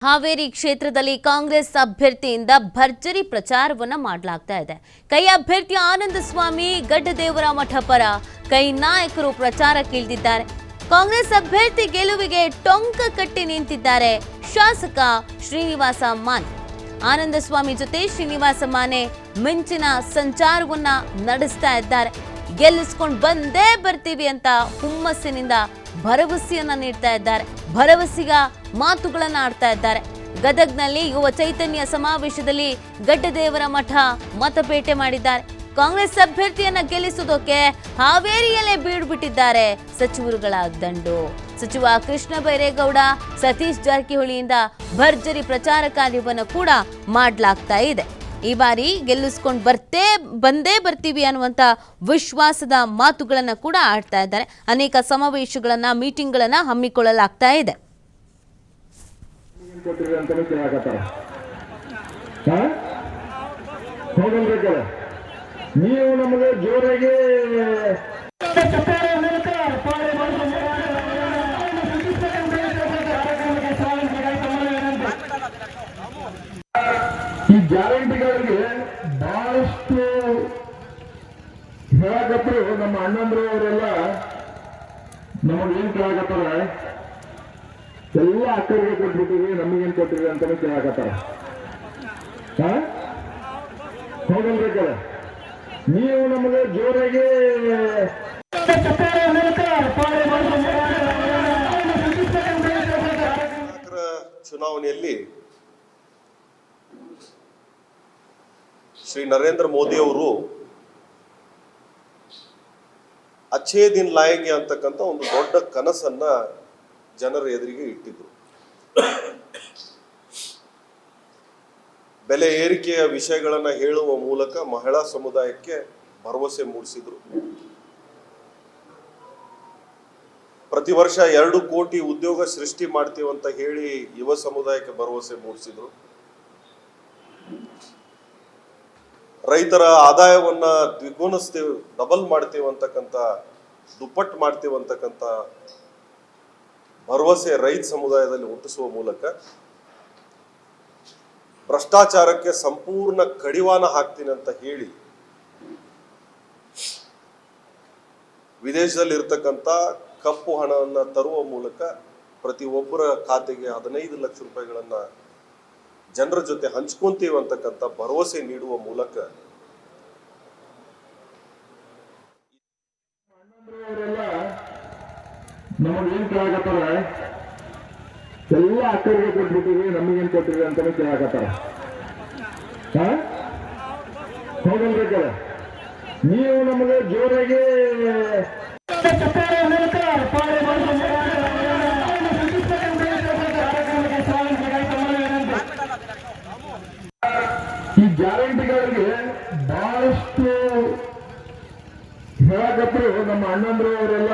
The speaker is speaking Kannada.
ಹಾವೇರಿ ಕ್ಷೇತ್ರದಲ್ಲಿ ಕಾಂಗ್ರೆಸ್ ಅಭ್ಯರ್ಥಿಯಿಂದ ಭರ್ಜರಿ ಪ್ರಚಾರವನ್ನ ಮಾಡಲಾಗ್ತಾ ಇದೆ. ಕೈ ಅಭ್ಯರ್ಥಿ ಆನಂದಸ್ವಾಮಿ ಗಡ್ಡದೇವರ ಮಠ ಪರ ಕೈ ನಾಯಕರು ಪ್ರಚಾರಕ್ಕಿಳಿದಿದ್ದಾರೆ. ಕಾಂಗ್ರೆಸ್ ಅಭ್ಯರ್ಥಿ ಗೆಲುವಿಗೆ ಟೊಂಕ ಕಟ್ಟಿ ನಿಂತಿದ್ದಾರೆ ಶಾಸಕ ಶ್ರೀನಿವಾಸ ಮಾನೆ. ಆನಂದಸ್ವಾಮಿ ಜೊತೆ ಶ್ರೀನಿವಾಸ ಮಾನೆ ಮಿಂಚಿನ ಸಂಚಾರವನ್ನ ನಡೆಸ್ತಾ ಇದ್ದಾರೆ. ಗೆಲ್ಲಿಸ್ಕೊಂಡು ಬಂದೇ ಬರ್ತೀವಿ ಅಂತ ಹುಮ್ಮಸ್ಸಿನಿಂದ ಭರವಸೆಯನ್ನ ನೀಡ್ತಾ ಇದ್ದಾರೆ. ಭರವಸೆಗ ಮಾತುಗಳನ್ನ ಆಡ್ತಾ ಇದ್ದಾರೆ. ಗದಗ್ನಲ್ಲಿ ಯುವ ಚೈತನ್ಯ ಸಮಾವೇಶದಲ್ಲಿ ಗಡ್ಡದೇವರ ಮಠ ಮತಪೇಟೆ ಮಾಡಿದ್ದಾರೆ. ಕಾಂಗ್ರೆಸ್ ಅಭ್ಯರ್ಥಿಯನ್ನ ಗೆಲ್ಲಿಸುವುದಕ್ಕೆ ಹಾವೇರಿಯಲ್ಲೇ ಬೀಡುಬಿಟ್ಟಿದ್ದಾರೆ ಸಚಿವರುಗಳ ದಂಡು. ಸಚಿವ ಕೃಷ್ಣ ಬೈರೇಗೌಡ, ಸತೀಶ್ ಜಾರಕಿಹೊಳಿಯಿಂದ ಭರ್ಜರಿ ಪ್ರಚಾರ ಕಾರ್ಯವನ್ನು ಕೂಡ ಮಾಡಲಾಗ್ತಾ ಇದೆ. ಈ ಬಾರಿ ಗೆಲ್ಲಿಸ್ಕೊಂಡು ಬಂದೇ ಬರ್ತೀವಿ ಅನ್ನುವಂಥ ವಿಶ್ವಾಸದ ಮಾತುಗಳನ್ನು ಕೂಡ ಆಡ್ತಾ ಇದ್ದಾರೆ. ಅನೇಕ ಸಮಾವೇಶಗಳನ್ನ ಮೀಟಿಂಗ್ಗಳನ್ನ ಹಮ್ಮಿಕೊಳ್ಳಲಾಗ್ತಾ ಇದೆ. ನೀವು ನಮಗೆ ಜೋರಾಗಿ ಈ ಗ್ಯಾರಂಟಿಗಳಿಗೆ ಬಹಳಷ್ಟು ಹೇಳಕತ್ತರು. ನಮ್ಮ ಅಣ್ಣಂದ್ರು ಅವರೆಲ್ಲ ನಮಗೇನ್ ಕೇಳಕತ್ತಾರ, ಎಲ್ಲ ಅಕ್ಕರಿಗೆ ಕೊಟ್ಬಿಟ್ಟಿವಿ, ನಮಗೇನ್ ಕೊಟ್ಟಿರಿ ಅಂತಾನೆ ಕೇಳಕತ್ತಾರ. ಹೋಗಲ್ಬೇಕಲ್ಲ, ನೀವು ನಮಗೆ ಜೋರಾಗಿ ಚುನಾವಣೆಯಲ್ಲಿ ಶ್ರೀ ನರೇಂದ್ರ ಮೋದಿ ಅವರು ಅಚ್ಚೇ ದಿನ್ ಲಾಯಂಗೆ ಅಂತಕ್ಕಂಥ ಒಂದು ದೊಡ್ಡ ಕನಸನ್ನ ಜನರ ಎದುರಿಗೆ ಇಟ್ಟಿದ್ರು. ಬೆಲೆ ಏರಿಕೆಯ ವಿಷಯಗಳನ್ನ ಹೇಳುವ ಮೂಲಕ ಮಹಿಳಾ ಸಮುದಾಯಕ್ಕೆ ಭರವಸೆ ಮೂಡಿಸಿದ್ರು. ಪ್ರತಿ ವರ್ಷ 2 ಕೋಟಿ ಉದ್ಯೋಗ ಸೃಷ್ಟಿ ಮಾಡ್ತೀವಂತ ಹೇಳಿ ಯುವ ಸಮುದಾಯಕ್ಕೆ ಭರವಸೆ ಮೂಡಿಸಿದ್ರು. ರೈತರ ಆದಾಯವನ್ನ ದ್ವಿಗುಣಿಸ್ತೀವಿ, ಡಬಲ್ ಮಾಡ್ತೀವಿ ಅಂತಕ್ಕಂಥ, ದುಪ್ಪಟ್ಟು ಮಾಡ್ತೀವಿ ಅಂತಕ್ಕಂಥ ಭರವಸೆ ರೈತ ಸಮುದಾಯದಲ್ಲಿ ಹುಟ್ಟಿಸುವ ಮೂಲಕ ಭ್ರಷ್ಟಾಚಾರಕ್ಕೆ ಸಂಪೂರ್ಣ ಕಡಿವಾಣ ಹಾಕ್ತೀನಿ ಅಂತ ಹೇಳಿ ವಿದೇಶದಲ್ಲಿ ಇರ್ತಕ್ಕಂಥ ಕಪ್ಪು ಹಣವನ್ನು ತರುವ ಮೂಲಕ ಪ್ರತಿಯೊಬ್ಬರ ಖಾತೆಗೆ 15 ಲಕ್ಷ ರೂಪಾಯಿಗಳನ್ನ ಜನರ ಜೊತೆ ಹಂಚ್ಕೊಂತೀವಿ ಅಂತಕ್ಕಂಥ ಭರವಸೆ ನೀಡುವ ಮೂಲಕ ನಮಗೇನ್ ಕೇಳಕತ್ತಾರ, ಎಲ್ಲ ಅಕ್ಕರಿಗೆ ಕೊಟ್ಬಿಟ್ಟಿವಿ, ನಮಗೇನ್ ಕೊಟ್ಟಿರಿ ಅಂತಾನೆ ಕೇಳಕತ್ತಾರ. ಹೋಗಲ್ಬೇಕಲ್ಲ, ನೀವು ನಮಗೆ ಜೋರಾಗಿ ಈ ಗ್ಯಾರಂಟಿಗಳಿಗೆ ಬಹಳಷ್ಟು ಹೇಳಕತ್ತರು. ನಮ್ಮ ಅಣ್ಣಂದ್ರು ಅವರೆಲ್ಲ